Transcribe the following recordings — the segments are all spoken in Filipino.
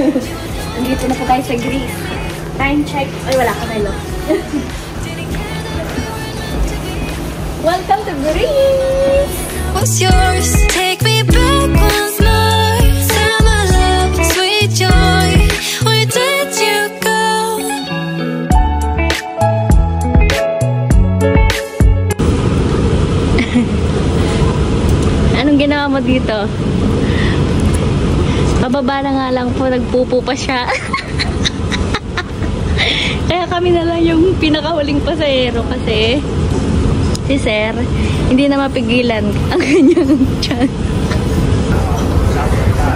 Nandito na po tayo sa Greece. Time check. Ay, wala ka melo. Welcome to Greece! What's yours? Take me back once more. Summer love, sweet joy. Where did you go? Anong ginawa mo dito? Pababa na nga lang po, nagpupo pa siya. Kaya kami na lang yung pinakahuling pasahero kasi si Sir, hindi na mapigilan ang kanyang tiyan.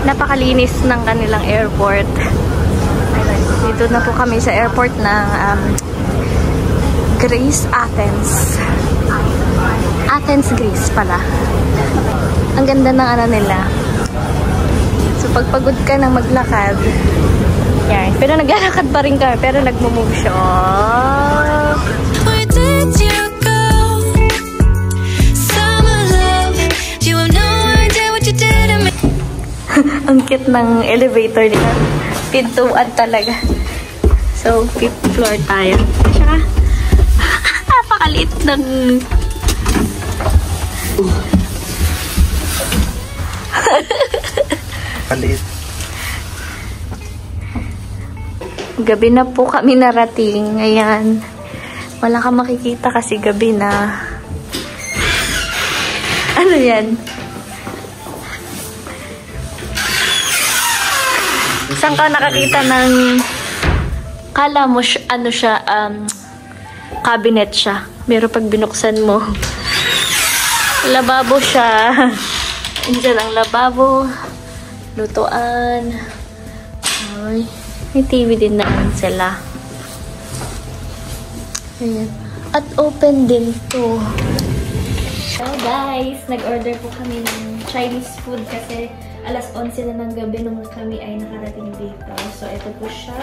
Napakalinis ng kanilang airport. Dito na po kami sa airport ng Greece, Athens. Athens, Greece pala. Ang ganda ng ano nila. So, pagpagod ka ng maglakad, yan. Pero naglalakad pa rin kami, pero nagmo-move siya. Where did you go? Summer love, you have no idea what you did to me. Ang cute ng elevator nila. Pintuan talaga. So, 5th floor tayo. Tsaka, napakaliit ng... Palit. Gabi na po kami narating. Ayan. Wala kang makikita kasi gabi na. Ano yan? Saan ka nakakita ng... Kala mo ano siya, cabinet siya. Pero pag binuksan mo, lababo siya. Diyan ang lababo. Lutuan. Ay, may TV din naman sila. Ayan. At open din to. So guys, nag-order po kami ng Chinese food kasi alas 11 na ng gabi nung kami ay nakarating dito. So ito po siya.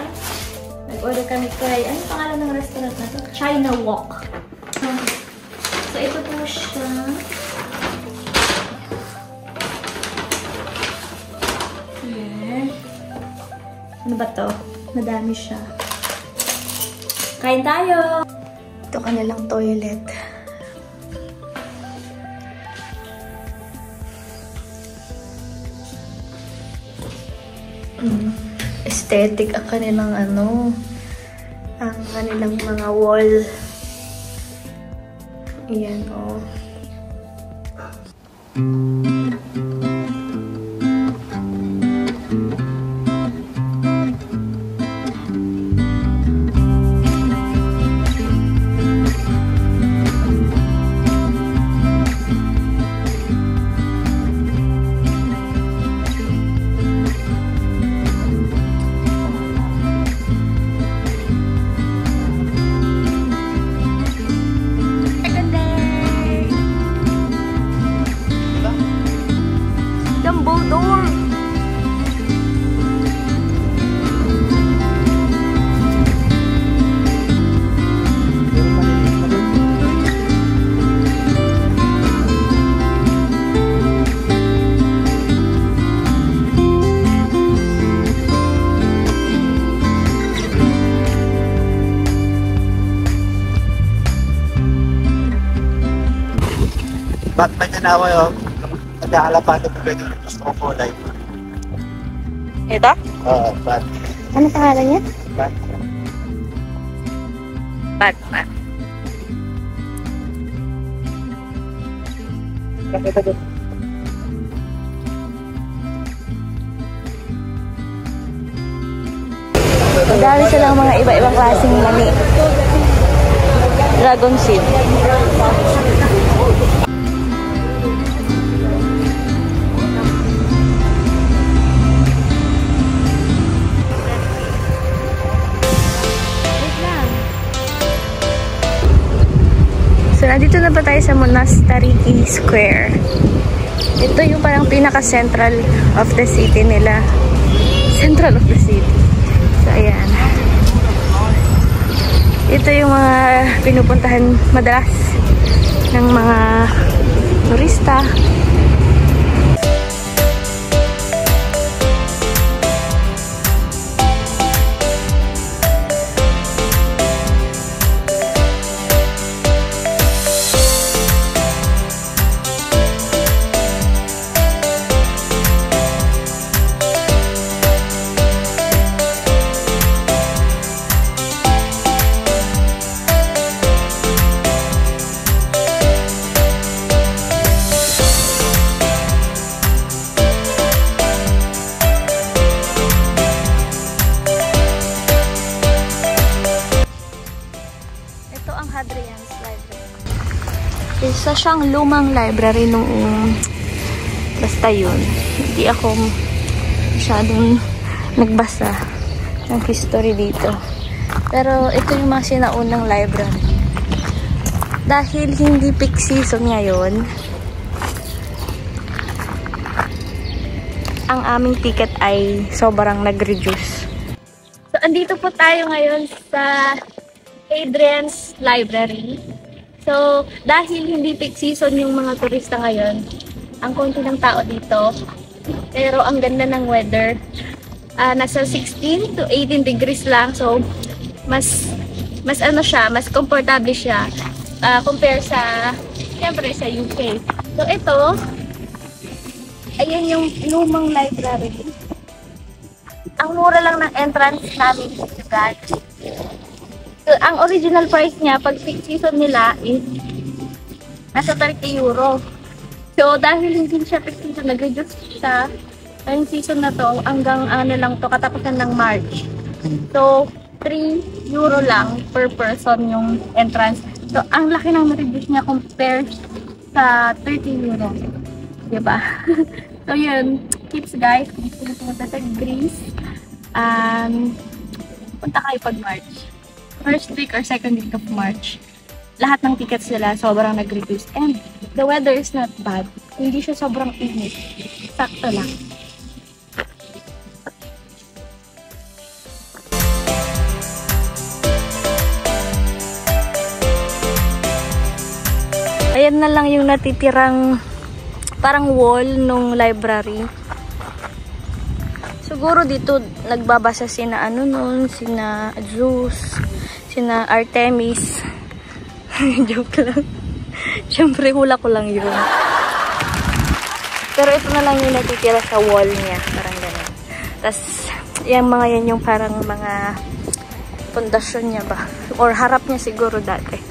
Nag-order kami kay, ano pangalan ng restaurant na to? China Wok. So ito po siya. Ano ba to? Madami siya. Kain tayo! Ito kanilang toilet. Aesthetic ang kanilang ano. Ang kanilang mga wall. Ayan o. Oh. Ba't may tanawa yun? Nag-aalapan ko pwede yung gusto ko kulay. Ito? Oo, bat. Ano pangalan niya? Bat. Batman. Nakita doon. Madami silang mga iba-ibang klaseng mani. Dragon seed. So, nandito na ba tayo sa Monastiriki Square? Ito yung parang pinaka-central of the city nila. Central of the city. So, ayan. Ito yung mga pinupuntahan madalas ng mga turista. Isa siyang lumang library noong basta yun. Hindi ako masyadong nagbasa ng history dito. Pero ito yung mga sinaunang library. Dahil hindi peak season ngayon, ang aming ticket ay sobrang nag-reduce. So, andito po tayo ngayon sa Hadrian's Library. So, dahil hindi peak season yung mga turista ngayon, ang konti ng tao dito, pero ang ganda ng weather. Nasa 16 to 18 degrees lang. So, mas ano siya, mas comfortable siya compare sa, siyempre, sa UK. So, ito, ayan yung lumang library. Ang mura lang ng entrance namin dito, guys. So, ang original price niya, pag peak season nila, is nasa 30 euro. So, dahil hindi siya peak season, nag-reduce siya. Yung season na to, hanggang ano lang to, katapusan ng March. So, 3 euro lang per person yung entrance. So, ang laki ng reduce niya compared sa 30 euro. Diba? So, yun. Tips, guys. Kung pumunta sa Greece, punta kayo pag March. First week or second week of March. Lahat ng tickets nila sobrang nag-reduce. And the weather is not bad. Hindi siya sobrang init. Sakto lang. Ayan na lang yung natitirang parang wall nung library. Siguro dito nagbabasa sina ano nun, sina Zeus, sina Artemis. Joke lang. Siyempre hula ko lang yun. Pero ito na lang yung natitira sa wall niya. Parang ganun. Tapos yung mga yan yung parang mga pundasyon niya ba? Or harap niya siguro dati.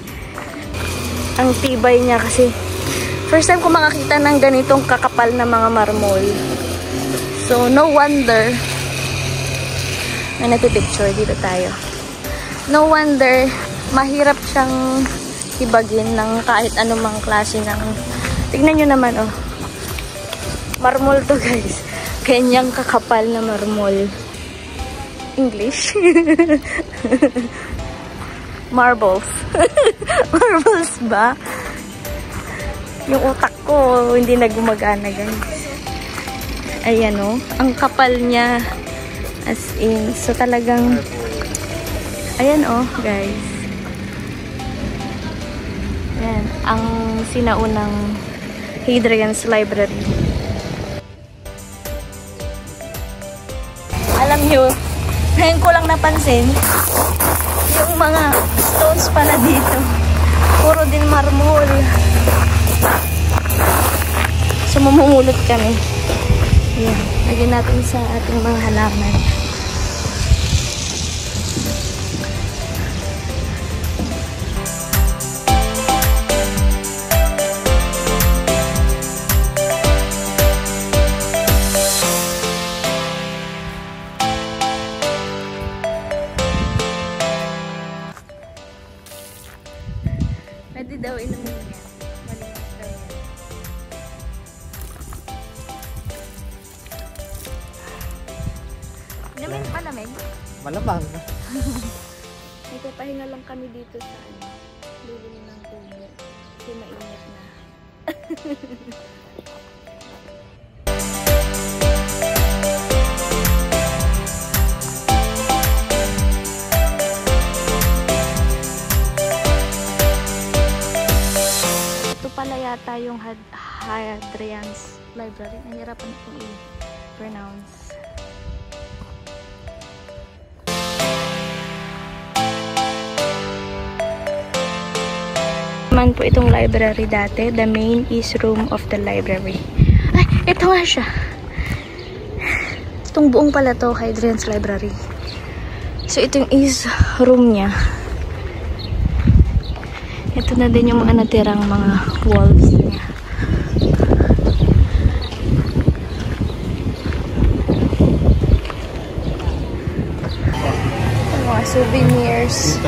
Ang tibay niya kasi first time ko makakita ng ganitong kakapal na mga marmol. So, no wonder may nagpipicture dito tayo. No wonder mahirap siyang hibagin ng kahit anumang klase ng tignan nyo naman, oh. Marmol to, guys. Ganyang kakapal na marmol. English? Marbles. Marbles ba? Yung utak ko hindi na gumagana, guys. Ayan, oh. Ang kapal niya. As in. So, talagang ayan, oh, guys. Ayan. Ang sinaunang Hadrian's Library. Alam nyo, ngayon ko lang napansin yung mga stones pala dito. Puro din marmol. So, mamumulot kami. Ayan. Lagyan natin sa ating mga halaman. Pwede daw inumin yan. Malinis daw yan. Inumin malamig? Malamang. Nagpapahinga lang kami dito sa lilim ng tubig. Kasi mainit na. Ito pala yata yung Hadrian's Library. Nahirapan akong i-pronounce. Naman po itong library dati. The main is room of the library. Ay, ito nga siya. Itong buong pala to, Hadrian's Library. So, ito yung is room niya. Ito na din yung mga natirang mga walls niya. Mga souvenirs.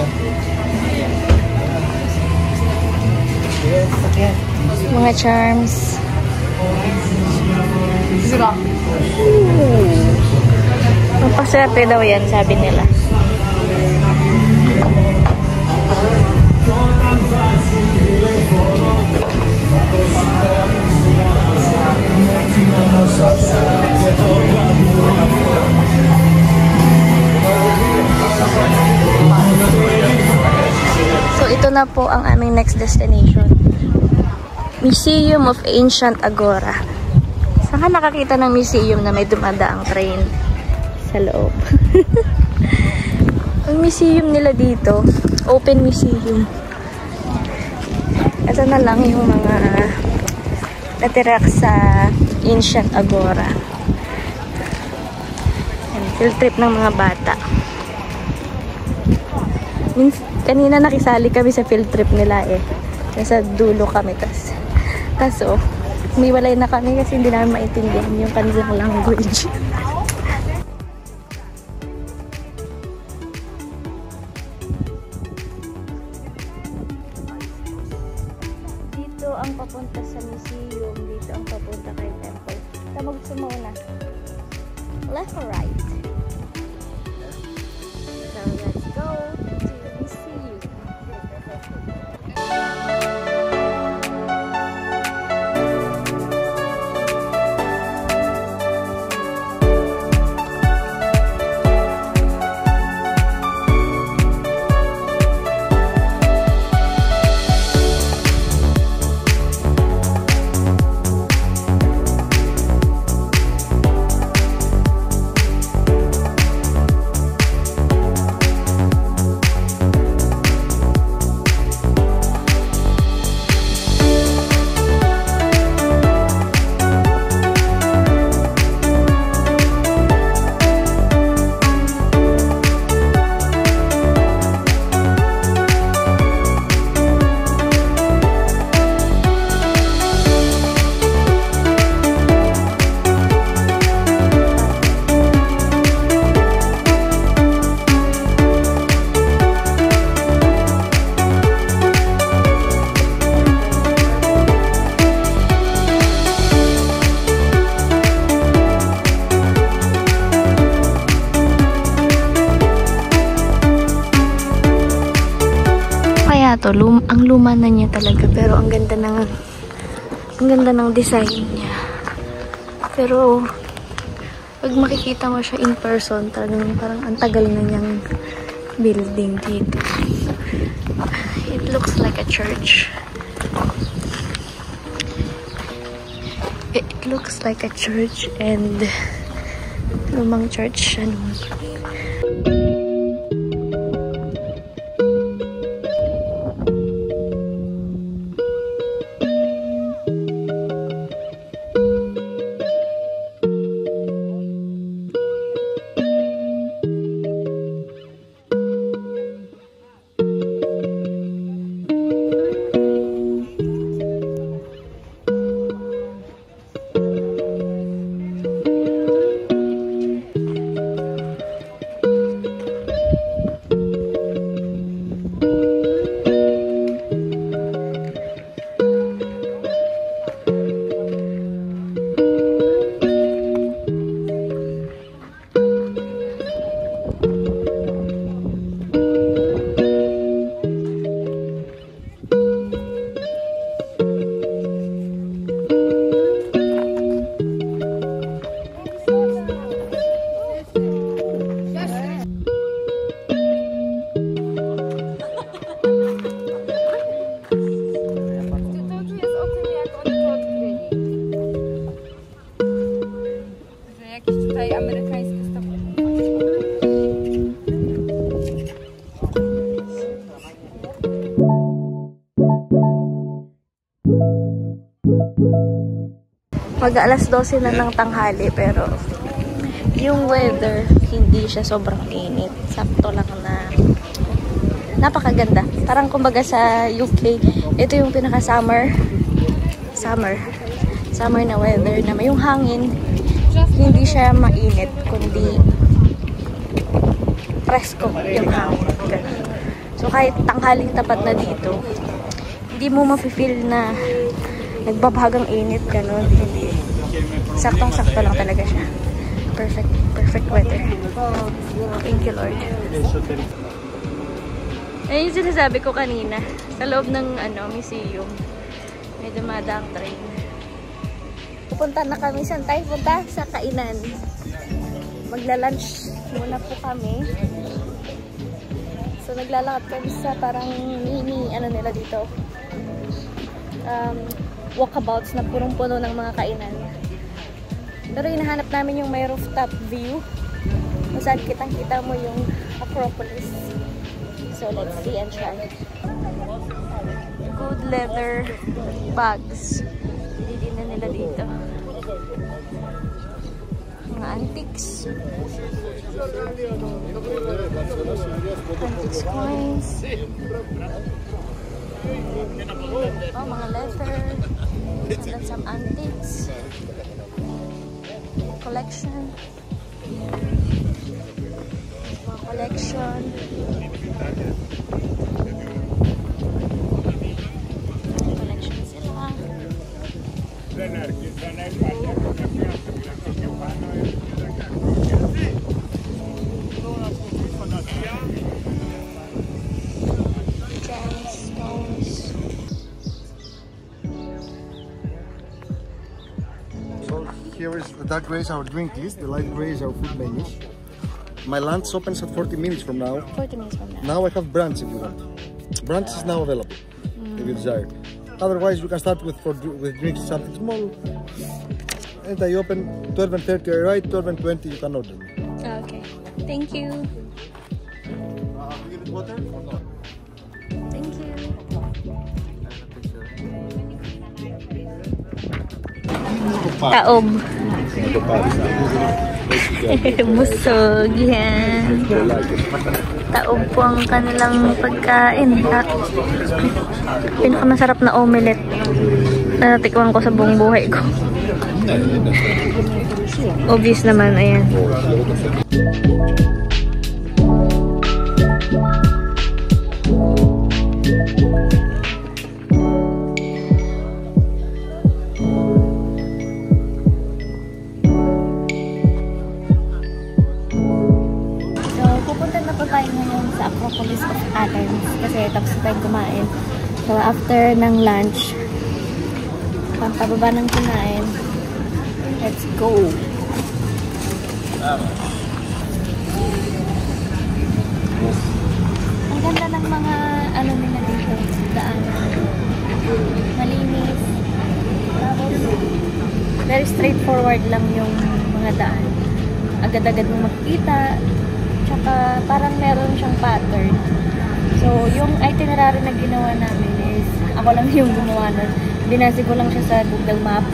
Yes, again. Mga charms. Magpaswerte daw yan, sabi nila. So, ito na po ang aming next destination. Museum of Ancient Agora. Saan ka nakakita ng museum na may dumadaang train sa loob? Ang museum nila dito, open museum. Ito na lang yung mga natira sa Ancient Agora. Field trip ng mga bata. Kanina nakisali kami sa field trip nila eh. Nasa dulo kami kaso umiwalay na kami kasi hindi namin maintindihan yung kanilang language. Dito ang papunta sa museum, dito ang papunta kay temple. Tamag sa muna. Left or right? So let's go to the museum. Ang luma na niya talaga, pero ang ganda ng design niya. Pero pag makikita mo siya in person, talagang parang ang tagal na niyang building dito. It looks like a church. It looks like a church, and lumang church siya naman. Mag-alas 12 na ng tanghali, pero yung weather hindi siya sobrang init. Sakto lang na napakaganda. Parang kumbaga sa UK, ito yung pinaka-summer na weather na may yung hangin. Hindi siya mainit, kundi presko yung hangin. So kahit tanghaling tapat na dito, hindi mo mafe-feel na nagbabagang init, ganun. Hindi. Saktong-sakto lang talaga siya. Perfect weather. Thank you, Lord. Ayun yung sinasabi ko kanina. Sa loob ng museum, may dumadaang train. Pupunta na kami. Saan tayo punta? Sa kainan. Magla-lunch muna po kami. So, naglalakad kami sa parang mini, nila dito. Walkabouts na punong-puno ng mga kainan. Pero hinahanap namin yung may rooftop view. Kung saan kitang-kita mo yung Acropolis. So, let's see and try. Good leather bags. Hindi na nila dito. Mga antiques. Antiques coins. Oh, mga leather. And then some antiques. Collection. Mga collection. Collection sila. Here is the dark gray is our drink list, the light gray is our food menus. My lunch opens at 40 minutes from now. 40 minutes from now. Now I have brunch if you want. Brunch is now available, if you desire. Otherwise, you can start with drinks something small. And I open 12 and 30, right? 12 and 20, you can order. Okay. Thank you. Do you need water or not? Thank you. Taob. Busog yan. Taob po ang kanilang pagkain. Pinakamasarap na omelette na natikman ko sa buong buhay ko. Obvious naman, ayan. Sa Acropolis of Athens kasi tapos na tayong kumain. So after ng lunch, pababa ng kumain, let's go! Ang ganda ng mga nila dito, daan. Malinis. Very straightforward lang yung mga daan. Agad-agad mo makikita. Tsaka parang meron siyang pattern. So, yung itinerary na ginawa namin is, ako lang yung gumawa nun. Binasi ko lang siya sa Google Map.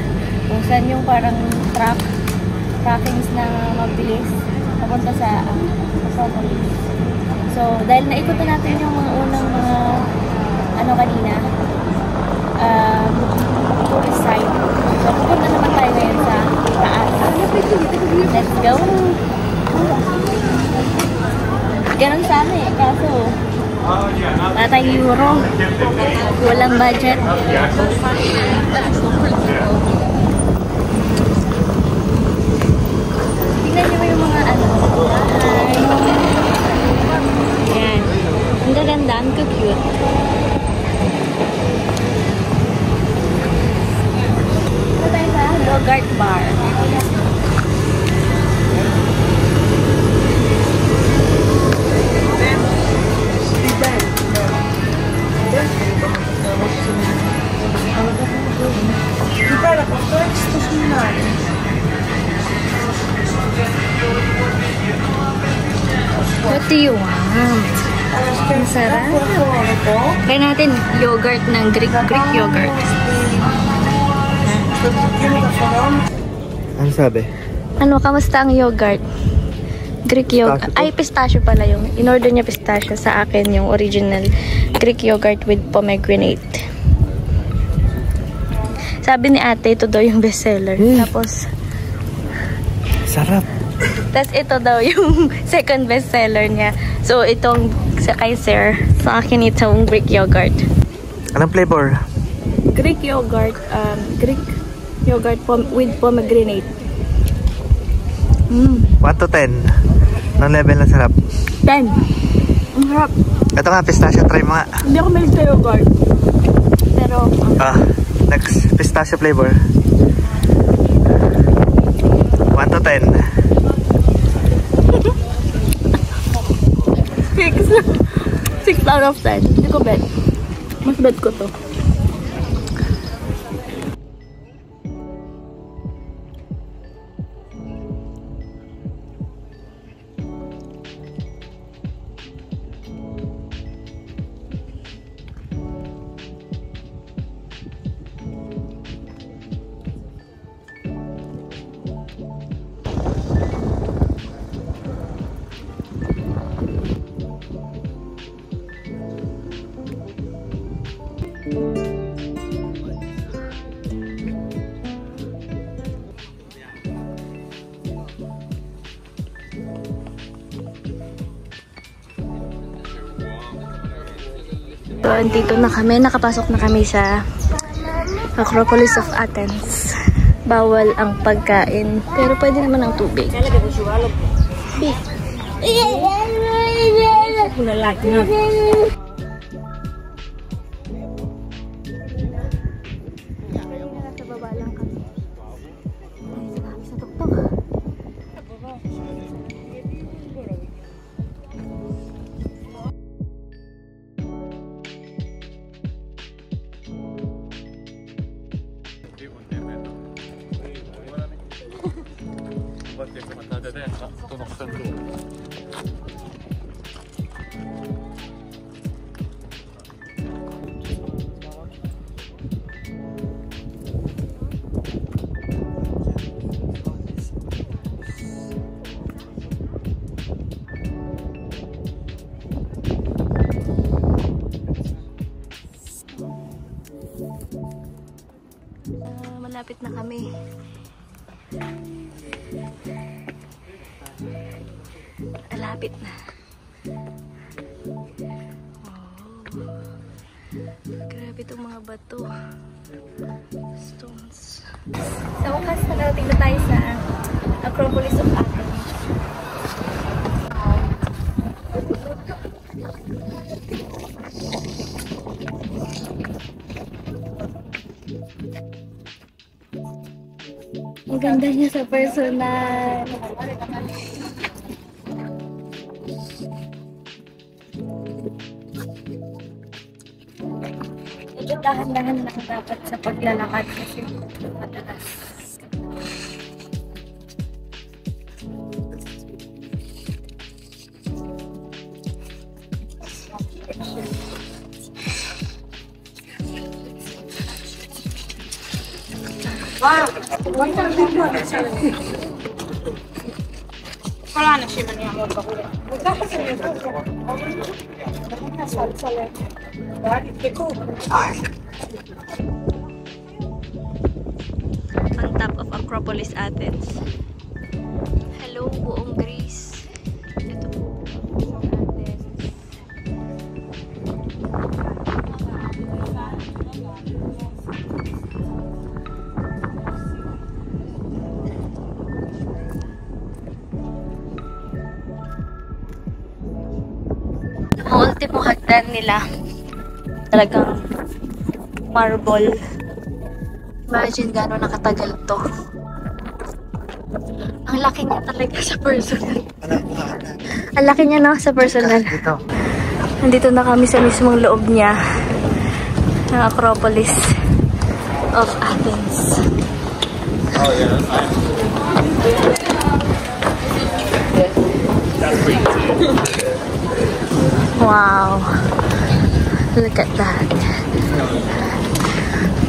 Kung saan yung parang trackings na mabilis papunta sa Acropolis. So, dahil naikutan natin yung mga unang mga kanina, tourist site. So, pupunta naman tayo ngayon sa taas. Let's go! Ganun sana kaso tatay euro, walang budget. Tingnan nyo yung mga yan, ang gaganda, ang cute. Ito tayo sa Yogurt Bar. What do you want? Ang sarap. Kaya natin yogurt ng Greek yogurt. Ano sabi? Kamusta ang yogurt? Greek yogurt. Ay, pistachio pala yung. In-order niya pistachio. Sa akin yung original Greek yogurt with pomegranate. Sabi ni ate, ito daw yung bestseller. Tapos, Sarap. tapos ito daw yung second bestseller niya. So, itong sa kay Sir. Sa akin itong Greek yogurt. Anong flavor? Greek yogurt with pomegranate. 1 to 10. Anong level na sarap? 10. Ang harap. Ito nga, pistachio. Try mo nga. Hindi ako mahilig sa yogurt. Pero, next, pistachio flavor. 1 to 10. 6 out of 10. Hindi ko bet. Mas bet ko to. So, andito na kami. Nakapasok na kami sa Acropolis of Athens. Bawal ang pagkain. Pero pwede naman ang tubig. Nasa baba lang kami. Sa tuktok. Malapit na kami. Malapit na. Oh. Grabe itong mga bato. Stones. Sa wakas, nakarating na tayo sa Acropolis of Athens. Ang ganda niya sa personal. Medyo dahan-dahan lang dapat sa paglalakad kasi madalas. On top of Acropolis, Athens. Hello, buong Greece. Ito po, Athens. Ang ultimo hagdan nila, talagang marble. Imagine gano'n nakatagal to. Ang laki niya talaga sa personal. Ang laki niya, no? Sa personal. Nandito na kami sa mismong loob niya ng Acropolis of Athens. Oh, yeah. Wow. Look at that.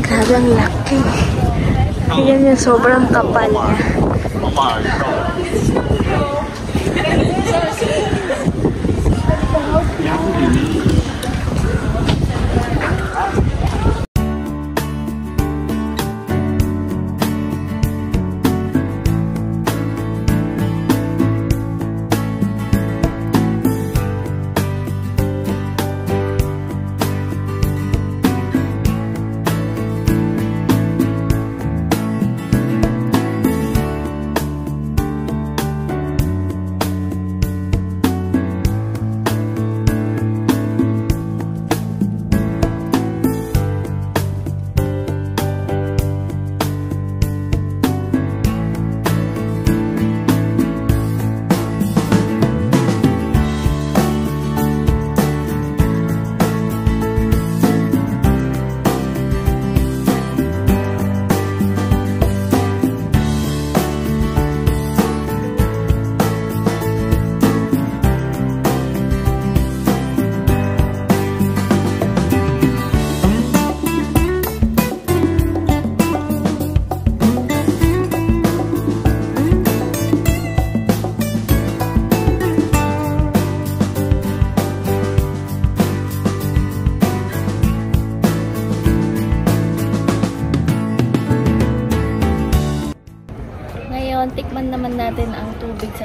Grabe ang laki. Tingnan niyo, sobrang kapal niya.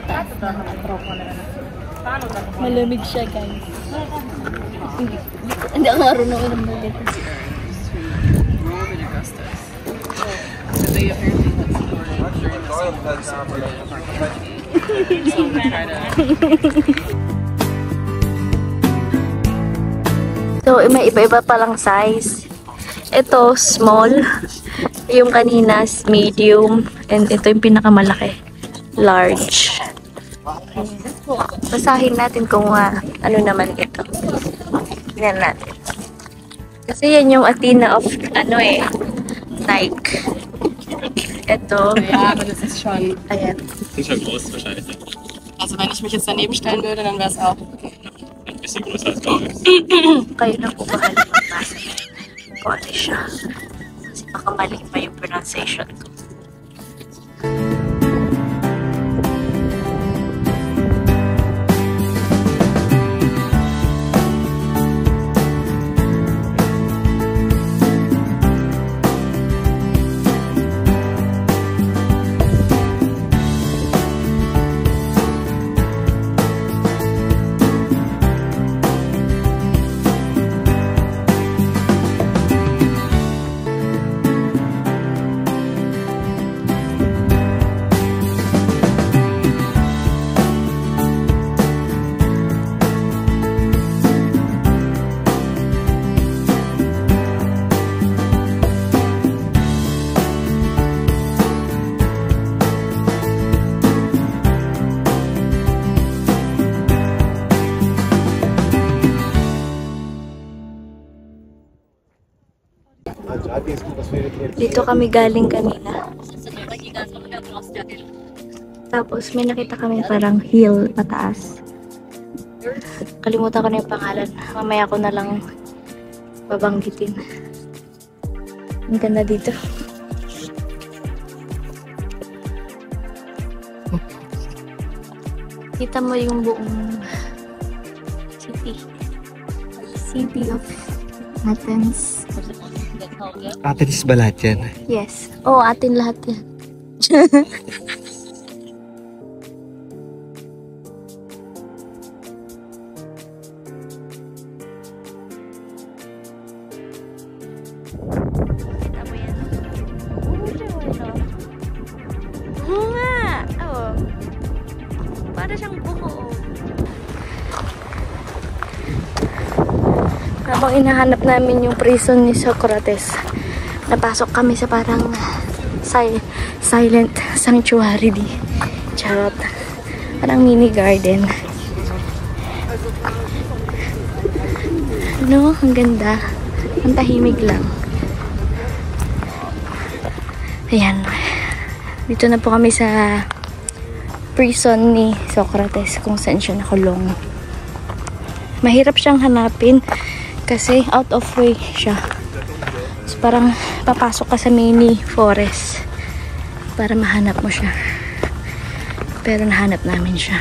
taas na. Malamig siya, guys. Hindi ako marunong ng malamig. So, may iba-iba palang size. Ito, small. Yung kanina, medium. And ito yung pinakamalaki. Large. Basahin natin kung ano naman ito. Tingnan natin. Kasi yan yung Athena of, Nike. Ito. Ja, aber das ist schon. Ayan. Sind schon groß wahrscheinlich. Ne? Also wenn ich mich jetzt daneben stellen würde, dann wäre es auch. Ein bisschen größer als Gauss. Kayo na po bahala magbasa. Kung ano siya. Kasi baka mali pa yung pronunciation ko. Dito kami galing kanina. Tapos may nakita kami parang hill pataas. Kalimutan ko na yung pangalan. Mamaya ko na lang babanggitin. Ang ganda dito. Kita mo yung buong city. City of Athens. Athens ba lahat yan? Yes. Oo, atin lahat yan. Kita mo yan? Oo nga! Oo. Para siyang buko. Habang inahanap namin yung prison ni Socrates, napasok kami sa parang silent sanctuary di. Charot. Parang mini garden. No, ang ganda. Ang tahimik lang. Ayan. Dito na po kami sa prison ni Socrates kung saan siya nakulong. Mahirap siyang hanapin kasi out of way siya. So, parang papasok ka sa mini forest para mahanap mo siya. Pero nahanap namin siya.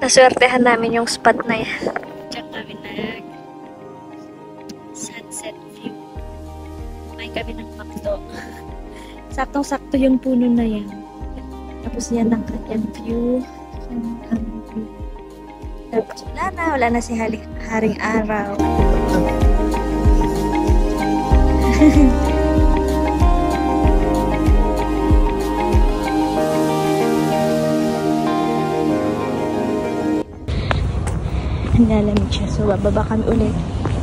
Naswertehan namin yung spot na yan. Diyan kami sunset view. May kami ng makto. Saktong-sakto yung puno na yan. Tapos yan ang kanyang view. Tapos wala na si Haring Araw. Lalamig siya. So, bababa kami ulit.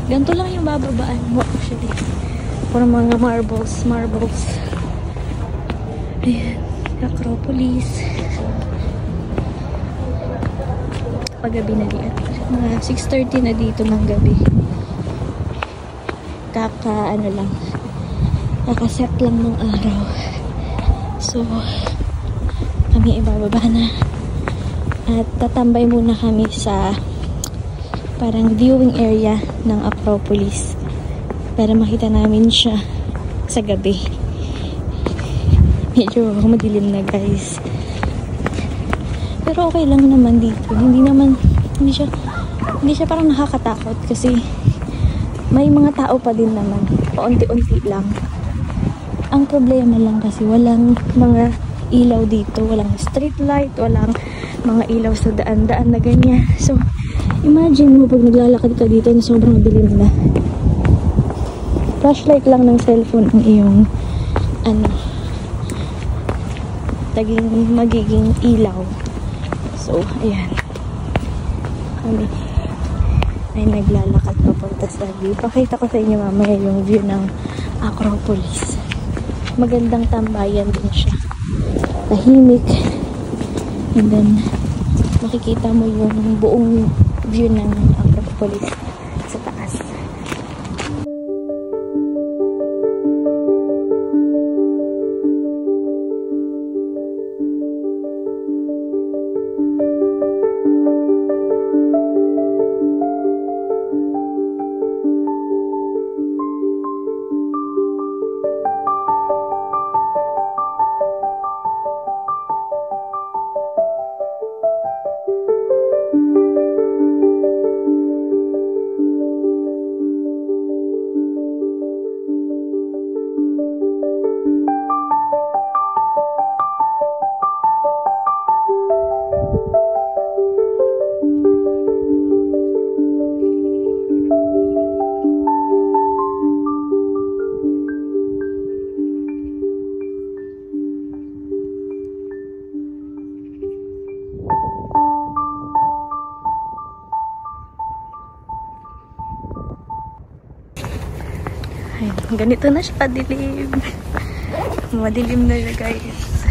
Ganito lang yung bababaan mo actually. Puro mga marbles. Ayan. Acropolis. Paggabi na diyan. Mga 6:30 na dito ng gabi. Kakaset lang ng araw. So, kami ibababa na. At tatambay muna kami sa parang viewing area ng Acropolis para makita namin siya sa gabi. Medyo madilim na guys, pero okay lang naman dito. Hindi siya parang nakakatakot kasi may mga tao pa din naman, paunti-unti lang. Ang problema lang kasi walang mga ilaw dito, walang street light, walang mga ilaw sa daan-daan na ganyan. So imagine mo pag naglalakad ka dito na sobrang dilim na. Flashlight lang ng cellphone ang iyong magiging ilaw. So, ayan. Kami ay naglalakad papunta sa view. Pakita ko sa inyo mamaya yung view ng Acropolis. Magandang tambayan din siya. Tahimik. And then, makikita mo yung buong view ng Acropolis sa taas. Ganito na siya dilim. Madilim na siya guys.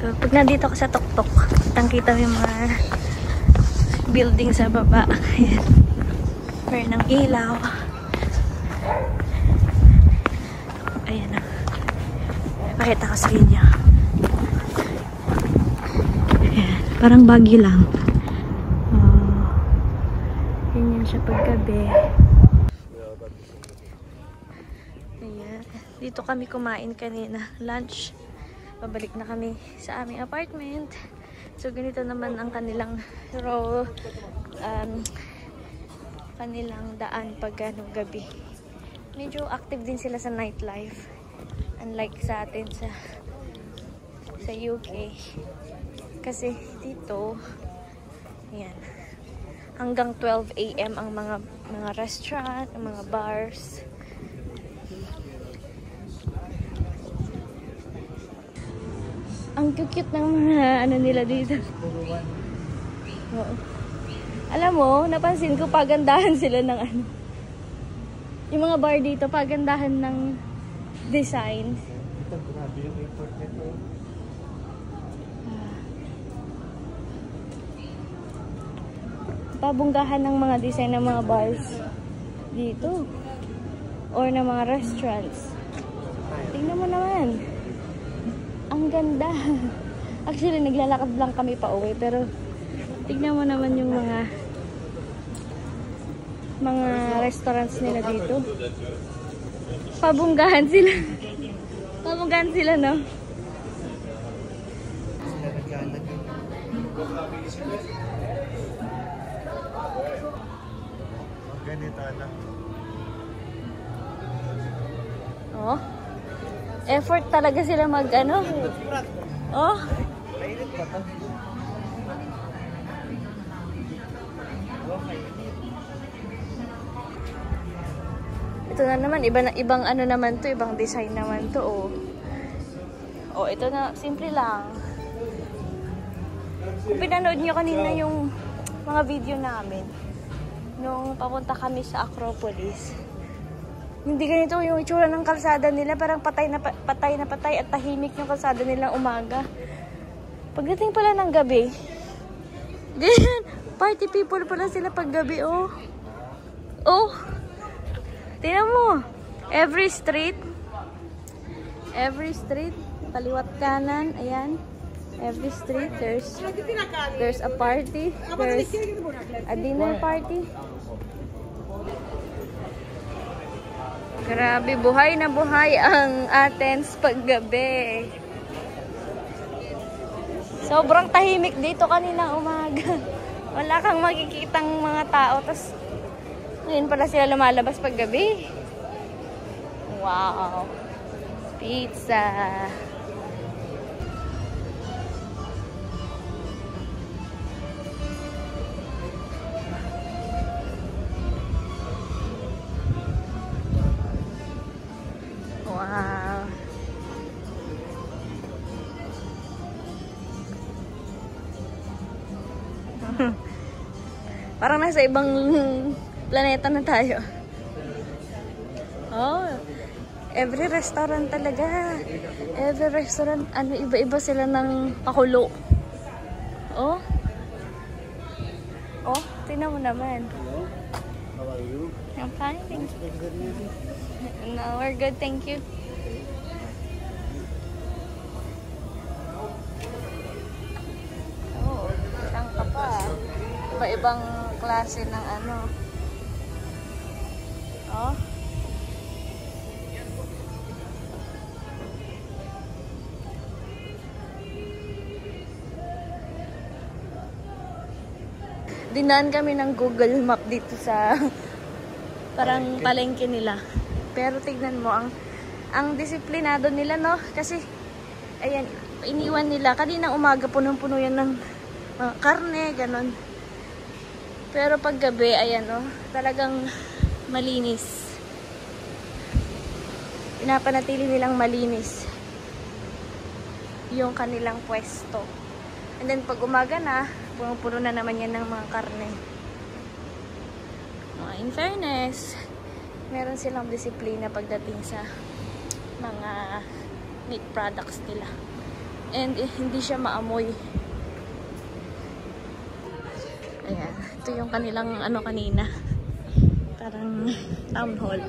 So pag nandito ka sa tuktok, kitang-kita mo yung mga building sa baba. Ayan. Meron ng ilaw. Ayan na. Pakita ko sa inyo. Ayan. Parang bagyo lang. Ganyan siya paggabi. Ayan. Dito kami kumain kanina. Lunch. Pabalik na kami sa aming apartment. So, ganito naman ang kanilang kanilang daan pag gabi. Medyo active din sila sa nightlife. Unlike sa atin sa UK. Kasi dito, ayan, hanggang 12 AM ang mga restaurant, ang mga bars. Ang cute ng mga nila dito. Oo. Alam mo, napansin ko pagandahan sila ng yung mga bar dito, pagandahan ng design. Pabunggahan ng mga design ng mga bars dito. Or ng mga restaurants. Tingnan mo naman. Ang ganda. Actually, naglalakad lang kami pa uwi. Pero, tignan mo naman yung mga restaurants nila dito. Pabunggahan sila. Pabunggahan sila, no? minute na. Oh. Effort talaga sila mag-ano. Oh. Mainit ba ito? Ito na naman, ibang ano naman to, ibang design naman to, oh. Oh, ito na, simple lang. Kung pinanood nyo kanina yung mga video namin, nung papunta kami sa Acropolis, hindi ganito yung itsura ng kalsada nila, parang patay na patay at tahimik yung kalsada nila umaga. Pagdating pala ng gabi, ganyan, party people pala sila pag gabi, oh. Oh, tingnan mo, every street, kaliwat kanan, ayan, every street, there's a party, there's a dinner party. Grabe, buhay na buhay ang Athens paggabi. Sobrang tahimik dito kanina umaga. Wala kang makikitang mga tao. Tapos, ngayon pala sila lumalabas paggabi. Wow. Pizza. Wow. Parang nasa ibang planeta na tayo. Oh, every restaurant talaga. Every restaurant, ano, iba-iba sila ng pakulo. Oh. Oh, tingnan mo naman. Hello? How are you? I'm fine, thank you. No, we're good, thank you. Oh, saan ka pa? Iba-ibang klase ng ano. Oh. Dinaan kami ng Google Map dito sa parang palengke nila. Pero tignan mo, ang disiplinado nila, no? Kasi, ayan, iniwan nila. Kaninang umaga, punong-puno yan ng karne, ganon. Pero pag gabi, ayan, no? Talagang malinis. Pinapanatili nilang malinis yung kanilang pwesto. And then, pag umaga na, punong-puno na naman yan ng mga karne. In fairness, meron silang disiplina pagdating sa mga meat products nila. And hindi siya maamoy. Ayan. Ito yung kanilang ano kanina. Parang town hall.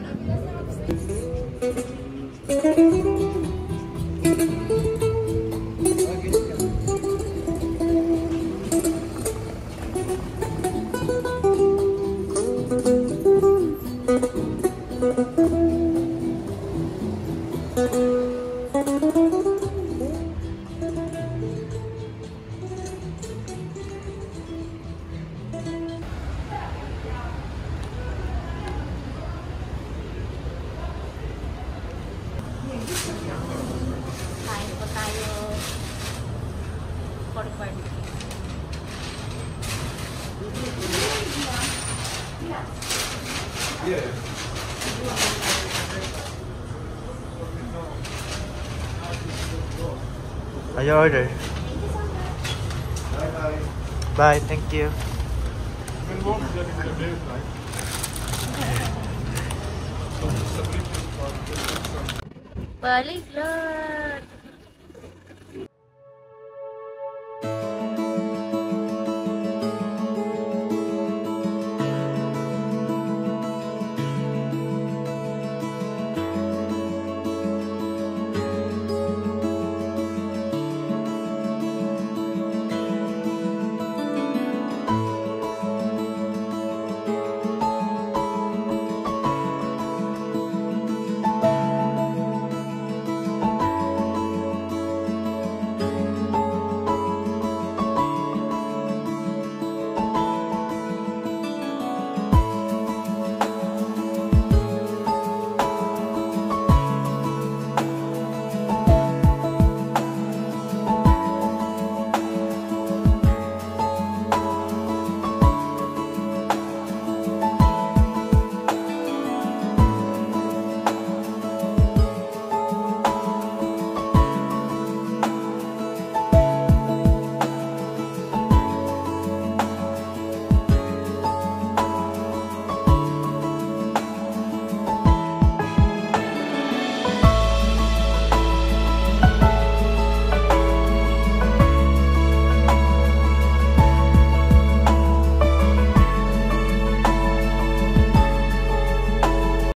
Kain po tayo. Pork barbecue. Your order. Bye, thank you. Balik lot.